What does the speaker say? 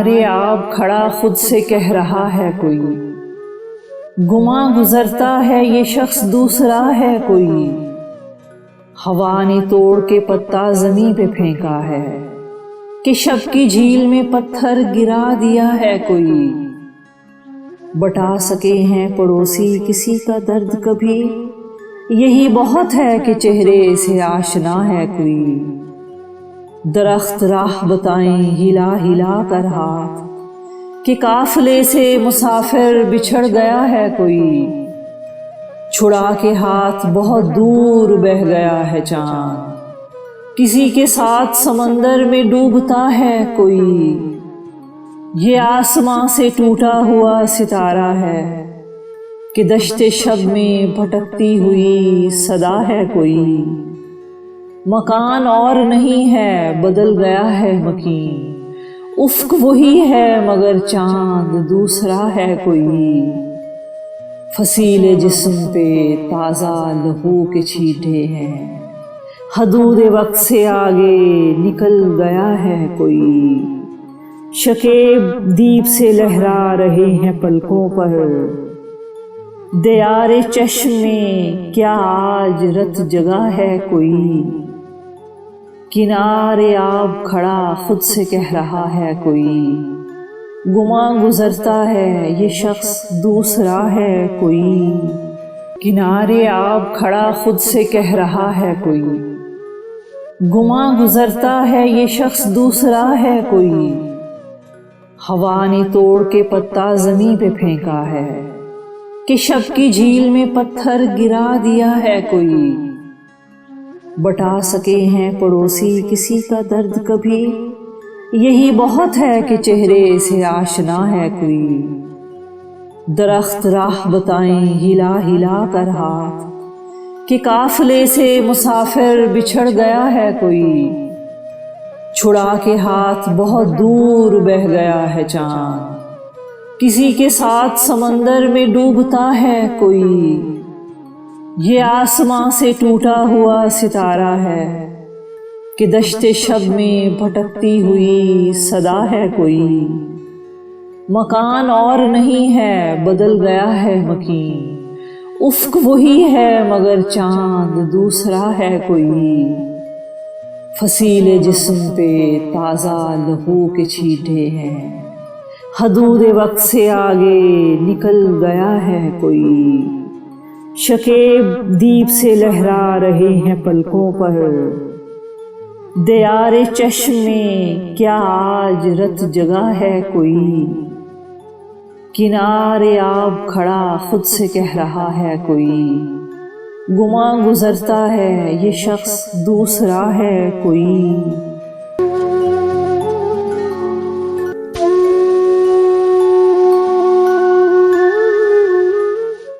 کنارے آب کھڑا خود سے کہہ رہا ہے کوئی، گماں گزرتا ہے یہ شخص دوسرا ہے کوئی، ہوا نے توڑ کے پتا زمیں پہ پھینکا ہے کہ شب کی جھیل میں پتھر گرا دیا ہے کوئی، بٹا سکے ہیں پڑوسی کسی کا درد کبھی، یہی بہت ہے کہ چہرے سے آشنا ہے کوئی، درخت راہ بتائیں ہلا ہلا کر ہاتھ کہ قافلے سے مسافر بچھڑ گیا ہے کوئی، چھڑا کے ہاتھ بہت دور بہہ گیا ہے چاند، کسی کے ساتھ سمندر میں ڈوبتا ہے کوئی، یہ آسماں سے ٹوٹا ہوا ستارہ ہے کہ دشت شب میں بھٹکتی ہوئی صدا ہے کوئی، مکان اور نہیں ہے بدل گیا ہے مکین، افق وہی ہے مگر چاند دوسرا ہے کوئی، فصیل جسم پہ تازہ لہو کے چھینٹے ہیں، حدود وقت سے آگے نکل گیا ہے کوئی، شکیب دیپ سے لہرا رہے ہیں پلکوں پر، دیار چشم میں کیا آج رت جگا ہے کوئی، کنارے آب کھڑا خود سے کہہ رہا ہے کوئی، گماں گزرتا ہے یہ شخص دوسرا ہے کوئی، کنارے آب کھڑا خود سے کہہ رہا ہے کوئی، گماں گزرتا ہے یہ شخص دوسرا ہے کوئی، ہوا نے توڑ کے پتا زمیں پہ پھینکا ہے کہ شب کی جھیل میں پتھر گرا دیا ہے کوئی، بٹا سکے ہیں پڑوسی کسی کا درد کبھی، یہی بہت ہے کہ چہرے سے آشنا ہے کوئی، درخت راہ بتائیں ہلا ہلا کر ہاتھ کہ قافلے سے مسافر بچھڑ گیا ہے کوئی، چھڑا کے ہاتھ بہت دور بہہ گیا ہے چاند، کسی کے ساتھ سمندر میں ڈوبتا ہے کوئی، یہ آسماں سے ٹوٹا ہوا ستارہ ہے کہ دشت شب میں بھٹکتی ہوئی صدا ہے کوئی، مکان اور نہیں ہے بدل گیا ہے مکین، افق وہی ہے مگر چاند دوسرا ہے کوئی، فصیل جسم پہ تازہ لہو کے چھینٹے ہیں، حدود وقت سے آگے نکل گیا ہے کوئی، شکیب دیپ سے لہرا رہے ہیں پلکوں پر، دیار چشم میں کیا آج رت جگا ہے کوئی، کنارے آب کھڑا خود سے کہہ رہا ہے کوئی، گماں گزرتا ہے یہ شخص دوسرا ہے کوئی۔